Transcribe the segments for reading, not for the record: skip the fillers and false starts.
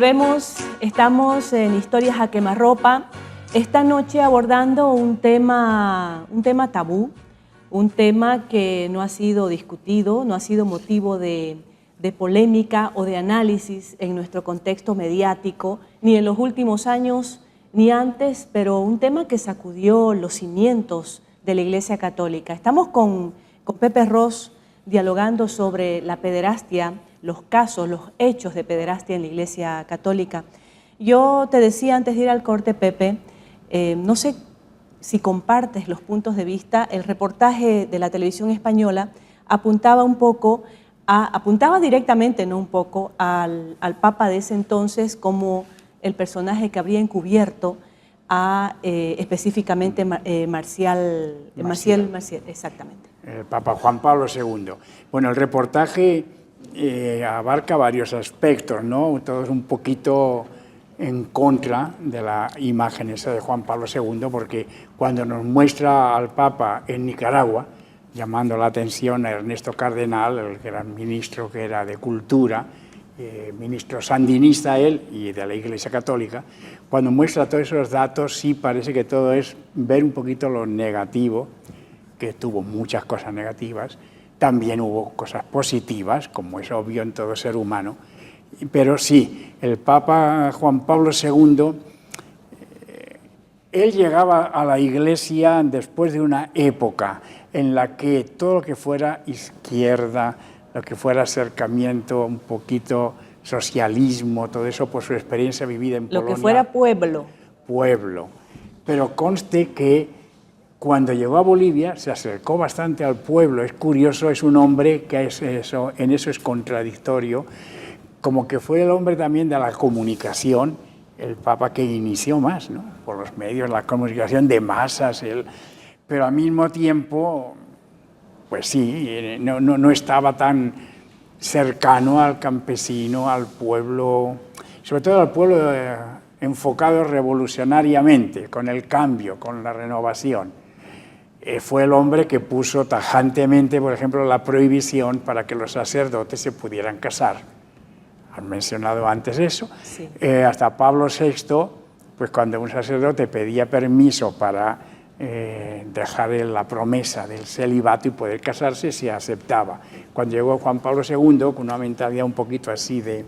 Volvemos, estamos en Historias a Quemarropa, esta noche abordando un tema tabú, un tema que no ha sido discutido, no ha sido motivo de polémica o de análisis en nuestro contexto mediático, ni en los últimos años ni antes, pero un tema que sacudió los cimientos de la Iglesia Católica. Estamos con Pepe Ros dialogando sobre la pederastia, los casos, los hechos de pederastia en la Iglesia Católica. Yo te decía antes de ir al corte, Pepe, no sé si compartes los puntos de vista. El reportaje de la televisión española apuntaba directamente, no un poco, al Papa de ese entonces como el personaje que habría encubierto a específicamente Maciel, exactamente. El Papa Juan Pablo II. Bueno, el reportaje abarca varios aspectos, ¿no? Todos un poquito en contra de la imagen esa de Juan Pablo II, porque cuando nos muestra al Papa en Nicaragua, llamando la atención a Ernesto Cardenal, el gran ministro que era de Cultura, ministro sandinista él y de la Iglesia Católica, cuando muestra todos esos datos sí parece que todo es ver un poquito lo negativo, que tuvo muchas cosas negativas, también hubo cosas positivas, como es obvio en todo ser humano, pero sí, el Papa Juan Pablo II, él llegaba a la Iglesia después de una época en la que todo lo que fuera izquierda, lo que fuera acercamiento, un poquito socialismo, todo eso por su experiencia vivida en Polonia. Lo que fuera pueblo. Pueblo. Pero conste que cuando llegó a Bolivia se acercó bastante al pueblo. Es curioso, es un hombre que en eso es contradictorio, como que fue el hombre también de la comunicación, el Papa que inició más, ¿no? Por los medios, la comunicación de masas, pero al mismo tiempo, pues sí, no estaba tan cercano al campesino, al pueblo, sobre todo al pueblo enfocado revolucionariamente, con el cambio, con la renovación. Fue el hombre que puso tajantemente, por ejemplo, la prohibición para que los sacerdotes se pudieran casar. Han mencionado antes eso. Sí. Hasta Pablo VI, pues cuando un sacerdote pedía permiso para dejar la promesa del celibato y poder casarse, se aceptaba. Cuando llegó Juan Pablo II, con una mentalidad un poquito así de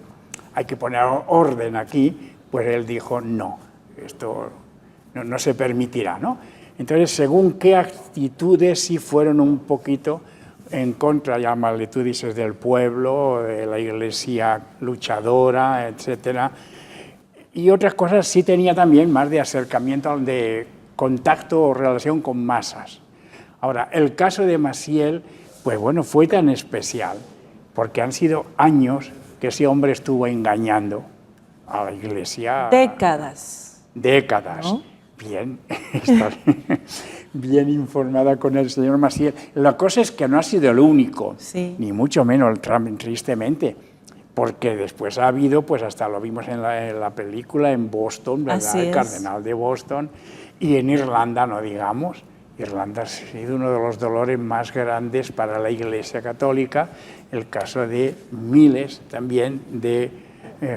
hay que poner orden aquí, pues él dijo no, esto no se permitirá, ¿no? Entonces, según qué actitudes sí fueron un poquito en contra, llámale tú dices, del pueblo, de la Iglesia luchadora, etcétera. Y otras cosas sí tenía también más de acercamiento, de contacto o relación con masas. Ahora, el caso de Maciel, pues bueno, fue tan especial, porque han sido años que ese hombre estuvo engañando a la Iglesia. Décadas. ¿No? Bien informada con el señor Maciel. La cosa es que no ha sido el único, sí, ni mucho menos, tristemente, porque después ha habido, pues hasta lo vimos en la película, en Boston, ¿verdad? El cardenal de Boston, y en Irlanda, no digamos. Irlanda ha sido uno de los dolores más grandes para la Iglesia Católica, el caso de miles también de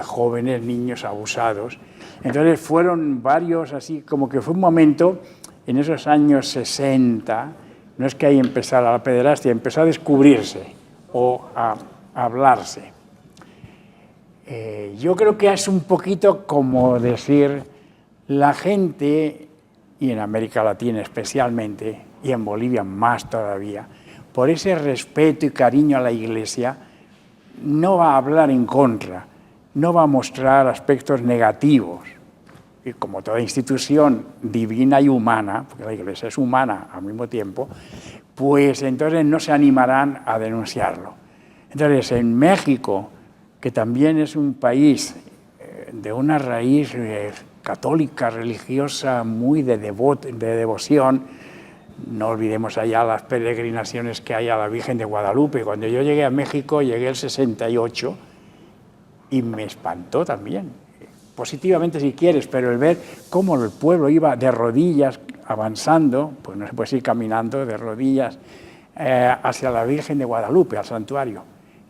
jóvenes, niños abusados. Entonces fueron varios, así como que fue un momento, en esos años 60, no es que ahí empezara la pederastia, empezó a descubrirse o a hablarse. Yo creo que es un poquito como decir, la gente, y en América Latina especialmente, y en Bolivia más todavía, por ese respeto y cariño a la Iglesia, no va a hablar en contra, no va a mostrar aspectos negativos. Y como toda institución divina y humana, porque la Iglesia es humana al mismo tiempo, pues entonces no se animarán a denunciarlo. Entonces, en México, que también es un país de una raíz católica, religiosa, muy de devoción, no olvidemos allá las peregrinaciones que hay a la Virgen de Guadalupe. Cuando yo llegué a México, llegué el 68, y me espantó también, positivamente si quieres, pero el ver cómo el pueblo iba de rodillas avanzando, pues no se puede ir caminando de rodillas hacia la Virgen de Guadalupe, al santuario,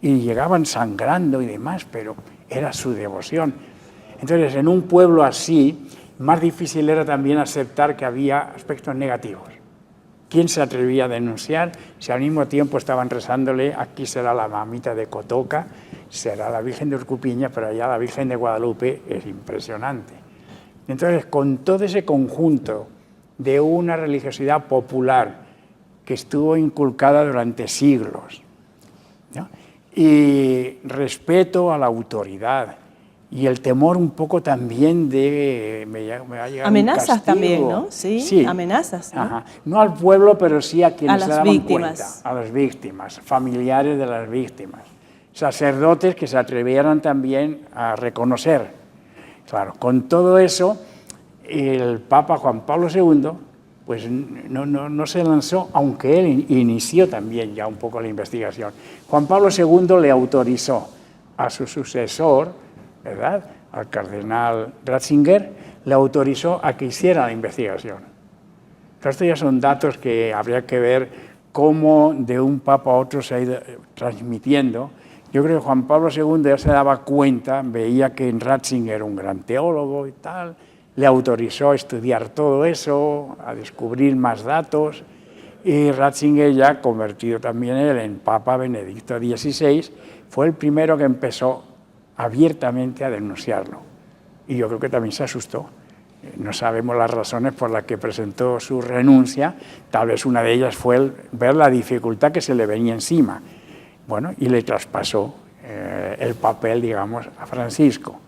y llegaban sangrando y demás, pero era su devoción. Entonces, en un pueblo así, más difícil era también aceptar que había aspectos negativos. ¿Quién se atrevía a denunciar si al mismo tiempo estaban rezándole, aquí será la mamita de Cotoca, será la Virgen de Urcupiña, pero allá la Virgen de Guadalupe es impresionante? Entonces, con todo ese conjunto de una religiosidad popular que estuvo inculcada durante siglos, ¿no? Y respeto a la autoridad y el temor un poco también de me va a llegar amenazas un castigo. También, ¿no? Sí, amenazas, ¿no? Ajá. No al pueblo, pero sí a quienes se daban víctimas. cuenta, a las víctimas, familiares de las víctimas, sacerdotes que se atrevieran también a reconocer. Claro, con todo eso, el Papa Juan Pablo II pues no se lanzó, aunque él inició también ya un poco la investigación. Juan Pablo II le autorizó a su sucesor, ¿verdad?, al cardenal Ratzinger, le autorizó a que hiciera la investigación. Entonces, estos ya son datos que habría que ver cómo de un papa a otro se ha ido transmitiendo. Yo creo que Juan Pablo II ya se daba cuenta, veía que Ratzinger era un gran teólogo y tal, le autorizó a estudiar todo eso, a descubrir más datos, y Ratzinger, ya convertido también él en Papa Benedicto XVI, fue el primero que empezó abiertamente a denunciarlo. Y yo creo que también se asustó. No sabemos las razones por las que presentó su renuncia, tal vez una de ellas fue ver la dificultad que se le venía encima. Bueno, y le traspasó el papel, digamos, a Francisco.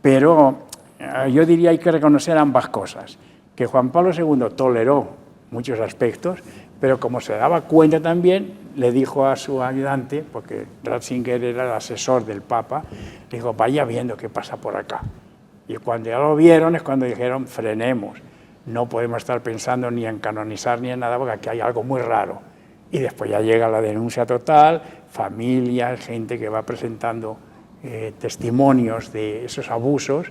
Pero yo diría hay que reconocer ambas cosas, que Juan Pablo II toleró muchos aspectos, pero como se daba cuenta también, le dijo a su ayudante, porque Ratzinger era el asesor del Papa, le dijo, vaya viendo qué pasa por acá. Y cuando ya lo vieron es cuando dijeron, frenemos, no podemos estar pensando ni en canonizar ni en nada, porque aquí hay algo muy raro. Y después ya llega la denuncia total, familias, gente que va presentando testimonios de esos abusos,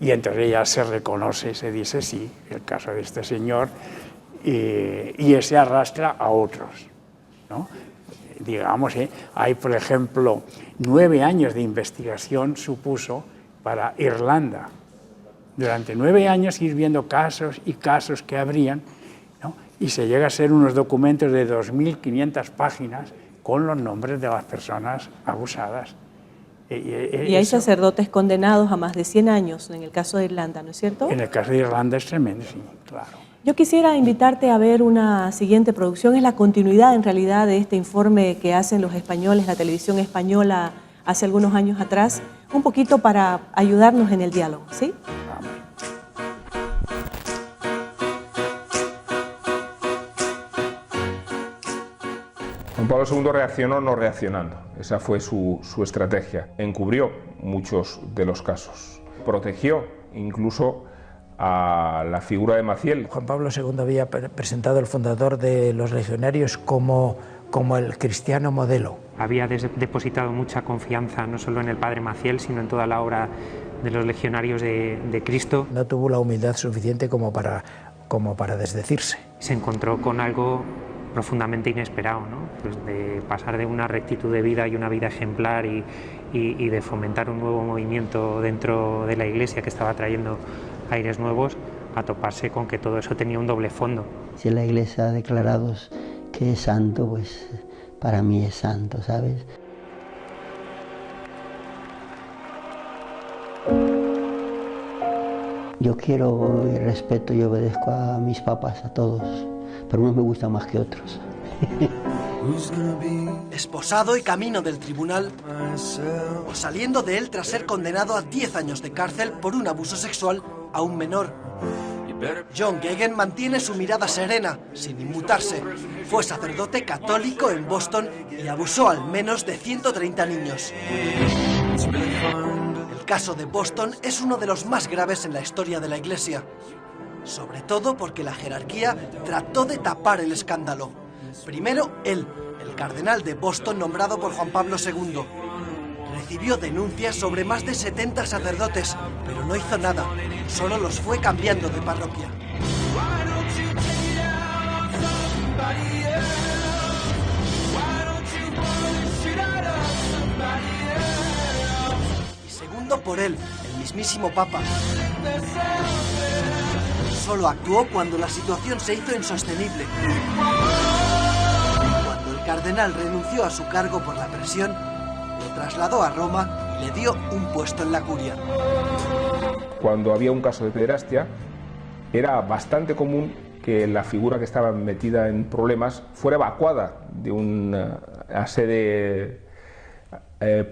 y entre ellas se reconoce, se dice sí, el caso de este señor, y ese arrastra a otros, ¿no? Digamos, hay, por ejemplo, 9 años de investigación supuso para Irlanda. Durante 9 años ir viendo casos y casos que habrían, ¿no? Y se llega a ser unos documentos de 2.500 páginas con los nombres de las personas abusadas. Y hay sacerdotes condenados a más de 100 años en el caso de Irlanda, ¿no es cierto? En el caso de Irlanda es tremendo, sí, claro. Yo quisiera invitarte a ver una siguiente producción, es la continuidad en realidad de este informe que hacen los españoles, la televisión española hace algunos años atrás, un poquito para ayudarnos en el diálogo, ¿sí? Vamos. Juan Pablo II reaccionó no reaccionando, esa fue su estrategia. Encubrió muchos de los casos, protegió incluso a la figura de Maciel. Juan Pablo II había presentado al fundador de los legionarios como el cristiano modelo. Había depositado mucha confianza no solo en el padre Maciel, sino en toda la obra de los legionarios de Cristo. No tuvo la humildad suficiente como para desdecirse. Se encontró con algo profundamente inesperado, ¿no? Pues de pasar de una rectitud de vida y una vida ejemplar y de fomentar un nuevo movimiento dentro de la Iglesia que estaba trayendo aires nuevos, a toparse con que todo eso tenía un doble fondo. Si la Iglesia ha declarado que es santo, pues para mí es santo, ¿sabes? Yo quiero y respeto y obedezco a mis papas, a todos, pero unos me gustan más que otros. Esposado y camino del tribunal, o saliendo de él tras ser condenado a 10 años de cárcel por un abuso sexual a un menor. John Geoghegan mantiene su mirada serena, sin inmutarse. Fue sacerdote católico en Boston y abusó al menos de 130 niños. El caso de Boston es uno de los más graves en la historia de la Iglesia, sobre todo porque la jerarquía trató de tapar el escándalo. Primero, él, el cardenal de Boston nombrado por Juan Pablo II. Recibió denuncias sobre más de 70 sacerdotes, pero no hizo nada, solo los fue cambiando de parroquia. Y segundo por él, el mismísimo Papa. Solo actuó cuando la situación se hizo insostenible. Cuando el cardenal renunció a su cargo por la presión, lo trasladó a Roma y le dio un puesto en la curia. Cuando había un caso de pederastia, era bastante común que la figura que estaba metida en problemas fuera evacuada de una sede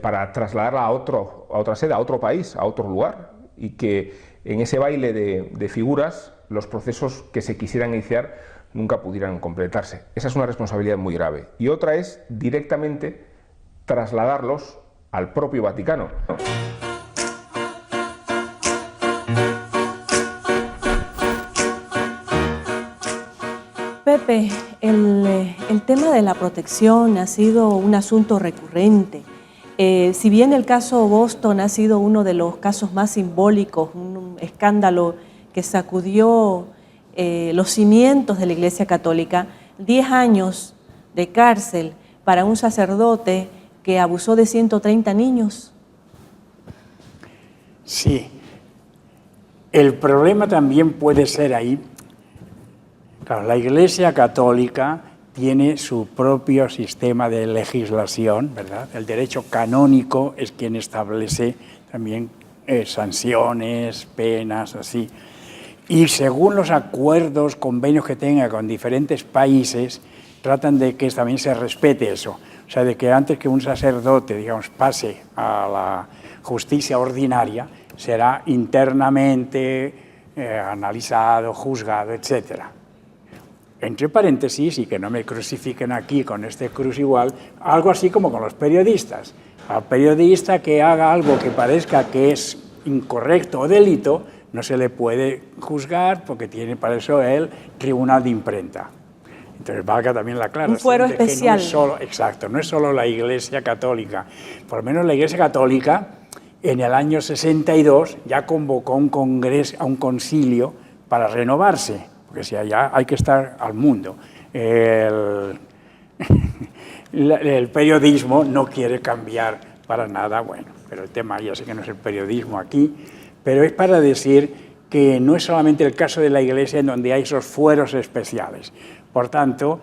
para trasladarla a otra sede, a otro país, a otro lugar, y que en ese baile de figuras los procesos que se quisieran iniciar nunca pudieran completarse. Esa es una responsabilidad muy grave. Y otra es directamente trasladarlos al propio Vaticano. Pepe, el tema de la protección ha sido un asunto recurrente. Si bien el caso Boston ha sido uno de los casos más simbólicos, un escándalo que sacudió los cimientos de la Iglesia Católica, 10 años de cárcel para un sacerdote que abusó de 130 niños. Sí, el problema también puede ser ahí. Claro, la Iglesia Católica tiene su propio sistema de legislación, ¿verdad? El derecho canónico es quien establece también sanciones, penas, así. Y según los acuerdos, convenios que tenga con diferentes países, tratan de que también se respete eso. O sea, de que antes que un sacerdote, digamos, pase a la justicia ordinaria, será internamente analizado, juzgado, etcétera. Entre paréntesis, y que no me crucifiquen aquí con este cruz igual, algo así como con los periodistas. Al periodista que haga algo que parezca que es incorrecto o delito, no se le puede juzgar porque tiene para eso el tribunal de imprenta. Entonces valga también la aclaración. Un fuero especial. No es solo, exacto, no es solo la Iglesia Católica. Por lo menos la Iglesia Católica en el año 62 ya convocó un concilio para renovarse. Porque si allá hay que estar al mundo. El periodismo no quiere cambiar para nada, bueno, pero el tema ya sé que no es el periodismo aquí, pero es para decir que no es solamente el caso de la Iglesia en donde hay esos fueros especiales. Por tanto,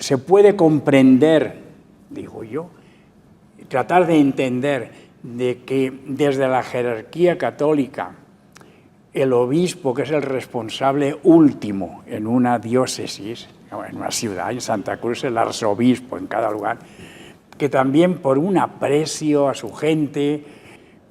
se puede comprender, digo yo, tratar de entender de que desde la jerarquía católica el obispo, que es el responsable último en una diócesis, en una ciudad, en Santa Cruz, el arzobispo en cada lugar, que también por un aprecio a su gente,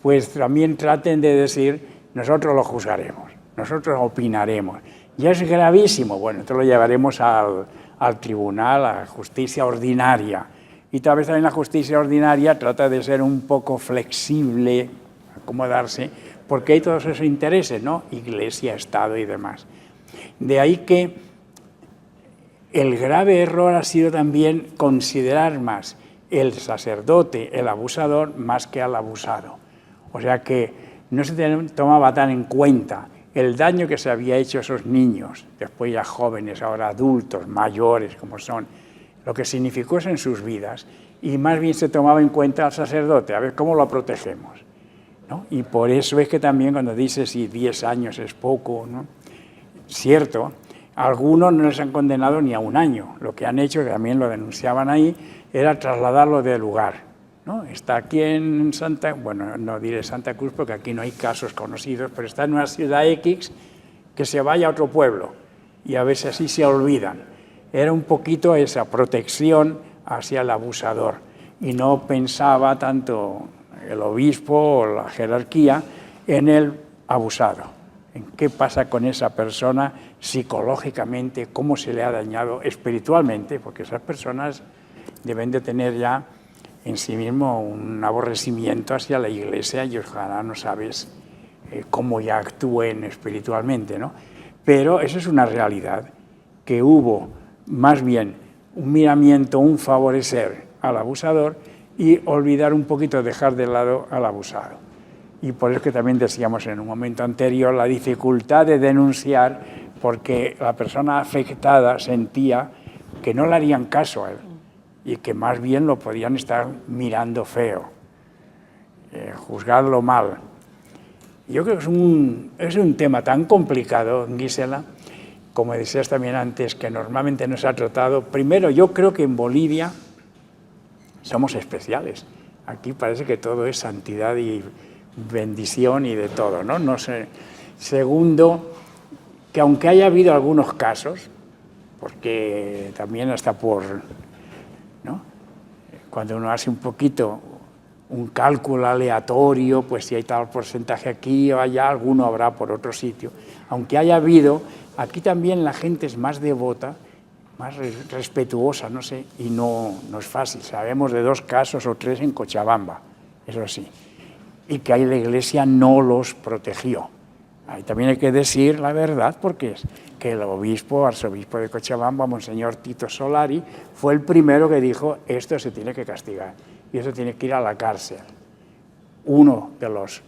pues también traten de decir, nosotros lo juzgaremos, nosotros opinaremos. Ya es gravísimo, bueno, entonces lo llevaremos al tribunal, a la justicia ordinaria. Y tal vez también la justicia ordinaria trata de ser un poco flexible, acomodarse, porque hay todos esos intereses, ¿no? Iglesia, Estado y demás. De ahí que el grave error ha sido también considerar más el sacerdote, el abusador, más que al abusado. O sea que no se tomaba tan en cuenta el daño que se había hecho a esos niños, después ya jóvenes, ahora adultos, mayores como son, lo que significó eso en sus vidas, y más bien se tomaba en cuenta al sacerdote, a ver cómo lo protegemos, ¿no? Y por eso es que también cuando dices si 10 años es poco, ¿no? Cierto, algunos no les han condenado ni a 1 año, lo que han hecho, que también lo denunciaban ahí, era trasladarlo del lugar, ¿no? Está aquí en bueno, no diré Santa Cruz porque aquí no hay casos conocidos, pero está en una ciudad X, que se vaya a otro pueblo y a veces así se olvidan. Era un poquito esa protección hacia el abusador y no pensaba tanto el obispo o la jerarquía en el abusado, en qué pasa con esa persona psicológicamente, cómo se le ha dañado espiritualmente, porque esas personas deben de tener ya en sí mismo un aborrecimiento hacia la Iglesia y ojalá no sabes cómo ya actúen espiritualmente, ¿no? Pero eso es una realidad, que hubo más bien un miramiento, un favorecer al abusador y olvidar un poquito, dejar de lado al abusado. Y por eso que también decíamos en un momento anterior la dificultad de denunciar porque la persona afectada sentía que no le harían caso a él y que más bien lo podían estar mirando feo. juzgarlo mal. Yo creo que es un tema tan complicado, Gisela, como decías también antes, que normalmente no se ha tratado. Primero, yo creo que en Bolivia somos especiales. Aquí parece que todo es santidad y bendición y de todo, ¿no? No sé. Segundo, que aunque haya habido algunos casos, porque también hasta ¿no? Cuando uno hace un poquito un cálculo aleatorio, pues si hay tal porcentaje aquí o allá, alguno habrá por otro sitio. Aunque haya habido, aquí también la gente es más devota, más respetuosa, no sé, y no es fácil. Sabemos de 2 casos o 3 en Cochabamba, eso sí, y que ahí la Iglesia no los protegió. Ahí también hay que decir la verdad, porque es que el arzobispo de Cochabamba, Monseñor Tito Solari, fue el primero que dijo: esto se tiene que castigar y eso tiene que ir a la cárcel. Uno de los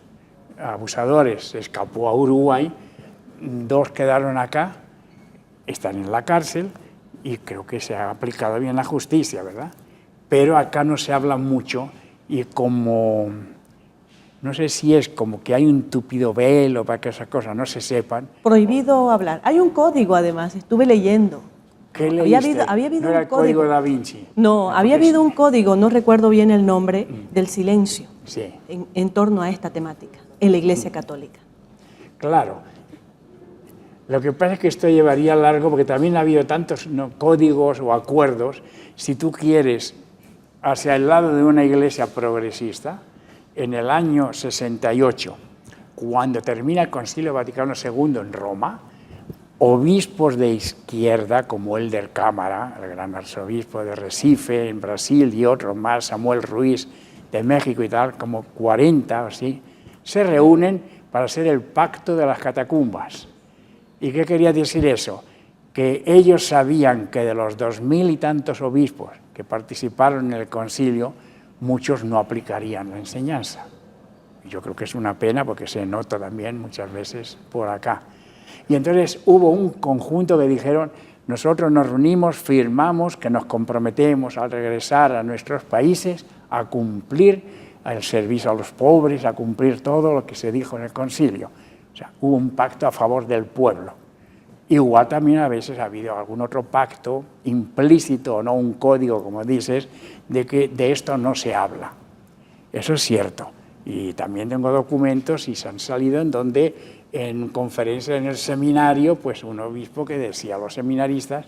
abusadores se escapó a Uruguay, 2 quedaron acá, están en la cárcel y creo que se ha aplicado bien la justicia, ¿verdad? Pero acá no se habla mucho y como... No sé si es como que hay un tupido velo para que esas cosas no se sepan. Prohibido hablar. Hay un código, además, estuve leyendo. ¿Qué leíste? Había habido ¿No era un el código código Da Vinci? No, había habido un código, no recuerdo bien el nombre, del silencio Sí. en torno a esta temática, en la Iglesia Católica. Claro. Lo que pasa es que esto llevaría largo, porque también ha habido tantos códigos o acuerdos. Si tú quieres, hacia el lado de una iglesia progresista, en el año 68, cuando termina el Concilio Vaticano II en Roma, obispos de izquierda, como el del Cámara, el gran arzobispo de Recife, en Brasil, y otros más, Samuel Ruiz, de México y tal, como 40 o así, se reúnen para hacer el Pacto de las Catacumbas. ¿Y qué quería decir eso? Que ellos sabían que de los 2000 y tantos obispos que participaron en el concilio, muchos no aplicarían la enseñanza. Yo creo que es una pena porque se nota también muchas veces por acá. Y entonces hubo un conjunto que dijeron: nosotros nos reunimos, firmamos que nos comprometemos al regresar a nuestros países a cumplir el servicio a los pobres, a cumplir todo lo que se dijo en el concilio. O sea, hubo un pacto a favor del pueblo. Igual también a veces ha habido algún otro pacto implícito o no, un código, como dices, de que de esto no se habla. Eso es cierto. Y también tengo documentos y se han salido en donde en conferencias en el seminario, pues un obispo que decía a los seminaristas,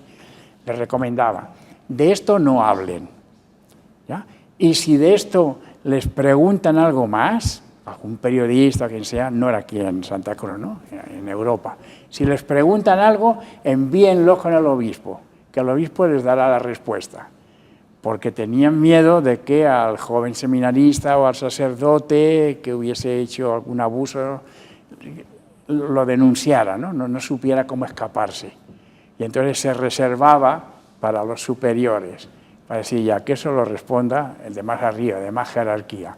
les recomendaba: de esto no hablen, ¿ya? Y si de esto les preguntan algo más, algún periodista, quien sea, no era aquí en Santa Cruz, ¿no? En Europa. Si les preguntan algo, envíenlo con el obispo, que el obispo les dará la respuesta. Porque tenían miedo de que al joven seminarista o al sacerdote que hubiese hecho algún abuso lo denunciara, ¿no? No supiera cómo escaparse. Y entonces se reservaba para los superiores, para decir ya que eso lo responda el de más arriba, de más jerarquía.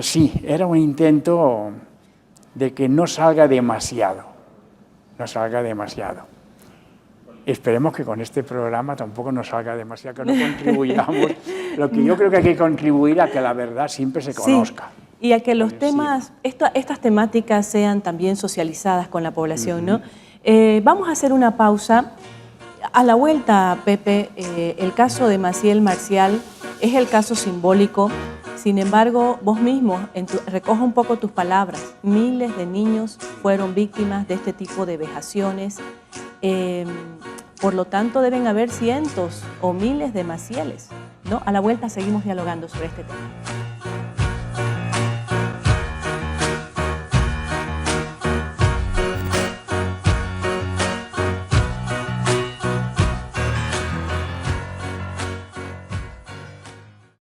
Sí, era un intento de que no salga demasiado, Esperemos que con este programa tampoco nos salga demasiado, que no contribuyamos. Lo que yo creo que hay que contribuir a que la verdad siempre se conozca. Sí, y a que los temas, estas temáticas sean también socializadas con la población, ¿no? Vamos a hacer una pausa. A la vuelta, Pepe, el caso de Maciel Marcial es el caso simbólico. Sin embargo, vos mismo, recoge un poco tus palabras. Miles de niños fueron víctimas de este tipo de vejaciones. Por lo tanto, deben haber cientos o miles de Macieles, ¿no? A la vuelta seguimos dialogando sobre este tema.